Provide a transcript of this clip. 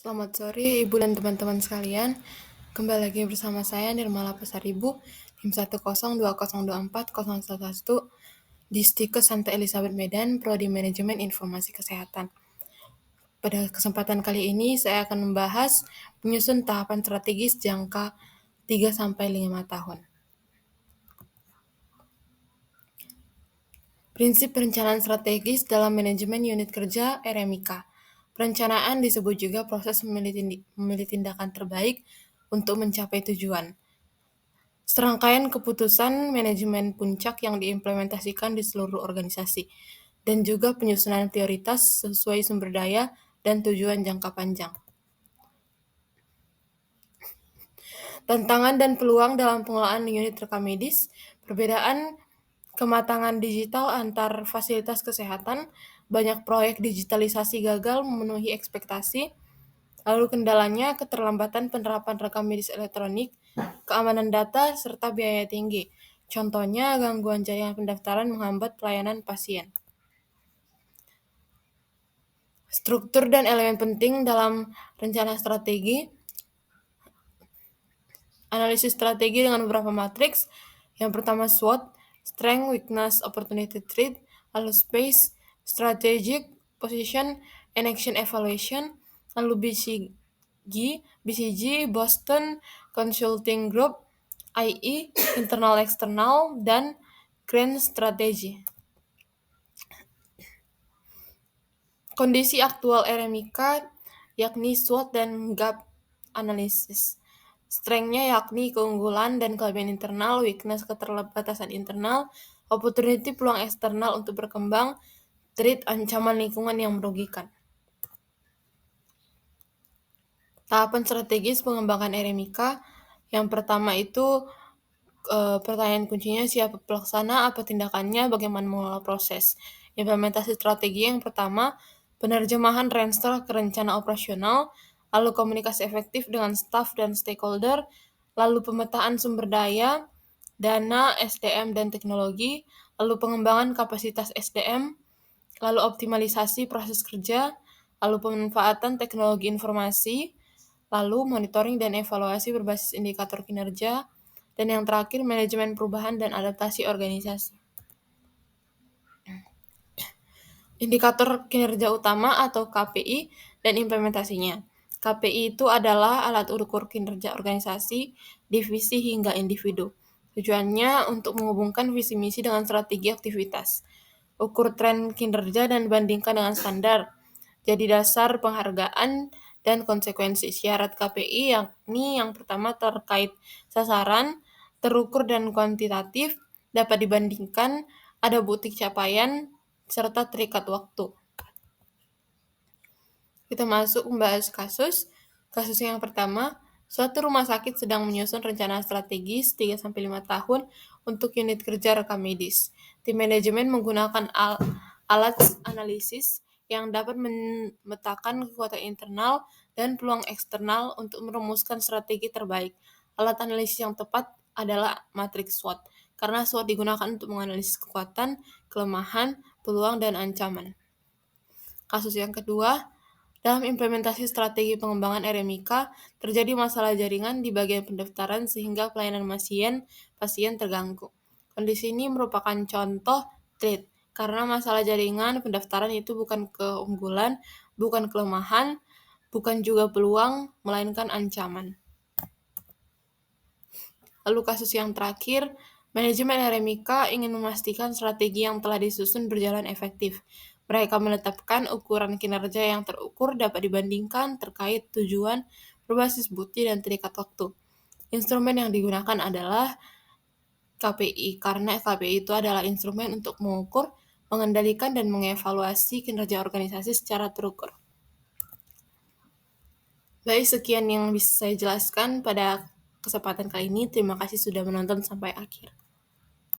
Selamat sore Ibu dan teman-teman sekalian. Kembali lagi bersama saya Nirmala Pasaribu, tim 102024011 Distikes Santa Elizabeth Medan, Prodi Manajemen Informasi Kesehatan. Pada kesempatan kali ini saya akan membahas menyusun tahapan strategis jangka 3-5 tahun. Prinsip perencanaan strategis dalam manajemen unit kerja RMIK. Perencanaan disebut juga proses memilih tindakan terbaik untuk mencapai tujuan. Serangkaian keputusan manajemen puncak yang diimplementasikan di seluruh organisasi, dan juga penyusunan prioritas sesuai sumber daya dan tujuan jangka panjang. Tantangan dan peluang dalam pengelolaan unit rekam medis, perbedaan kematangan digital antar fasilitas kesehatan, banyak proyek digitalisasi gagal memenuhi ekspektasi, lalu kendalanya keterlambatan penerapan rekam medis elektronik, keamanan data, serta biaya tinggi. Contohnya, gangguan jaringan pendaftaran menghambat pelayanan pasien. Struktur dan elemen penting dalam rencana strategi. Analisis strategi dengan beberapa matriks. Yang pertama SWOT, Strength, Weakness, Opportunity, Threat, lalu Space, Strategic, Position, and Action Evaluation, lalu BCG, Boston Consulting Group, IE, Internal External, dan Grand Strategy. Kondisi aktual RMIK yakni SWOT dan gap analysis. Strength-nya yakni keunggulan dan kelebihan internal, weakness keterbatasan internal, opportunity peluang eksternal untuk berkembang, threat ancaman lingkungan yang merugikan. Tahapan strategis pengembangan RMIK, yang pertama itu pertanyaan kuncinya siapa pelaksana, apa tindakannya, bagaimana mengelola proses. Implementasi strategi yang pertama, penerjemahan Renstra ke rencana operasional, lalu komunikasi efektif dengan staf dan stakeholder, lalu pemetaan sumber daya, dana, SDM, dan teknologi, lalu pengembangan kapasitas SDM, lalu optimalisasi proses kerja, lalu pemanfaatan teknologi informasi, lalu monitoring dan evaluasi berbasis indikator kinerja, dan yang terakhir manajemen perubahan dan adaptasi organisasi. Indikator kinerja utama atau KPI dan implementasinya. KPI itu adalah alat ukur kinerja organisasi, divisi hingga individu. Tujuannya untuk menghubungkan visi misi dengan strategi aktivitas. Ukur tren kinerja dan bandingkan dengan standar. Jadi dasar penghargaan dan konsekuensi. Syarat KPI yakni yang pertama terkait sasaran, terukur dan kuantitatif, dapat dibandingkan, ada bukti capaian, serta terikat waktu. Kita masuk membahas kasus. Kasus yang pertama, suatu rumah sakit sedang menyusun rencana strategis 3-5 tahun untuk unit kerja rekam medis. Tim manajemen menggunakan alat analisis yang dapat memetakan kekuatan internal dan peluang eksternal untuk merumuskan strategi terbaik. Alat analisis yang tepat adalah matriks SWOT, karena SWOT digunakan untuk menganalisis kekuatan, kelemahan, peluang, dan ancaman. Kasus yang kedua, dalam implementasi strategi pengembangan RMIK, terjadi masalah jaringan di bagian pendaftaran sehingga pelayanan pasien terganggu. Kondisi ini merupakan contoh threat, karena masalah jaringan pendaftaran itu bukan keunggulan, bukan kelemahan, bukan juga peluang, melainkan ancaman. Lalu kasus yang terakhir, manajemen RMIK ingin memastikan strategi yang telah disusun berjalan efektif. Mereka menetapkan ukuran kinerja yang terukur dapat dibandingkan terkait tujuan, berbasis bukti, dan terikat waktu. Instrumen yang digunakan adalah KPI, karena KPI itu adalah instrumen untuk mengukur, mengendalikan, dan mengevaluasi kinerja organisasi secara terukur. Baik, sekian yang bisa saya jelaskan pada kesempatan kali ini. Terima kasih sudah menonton sampai akhir.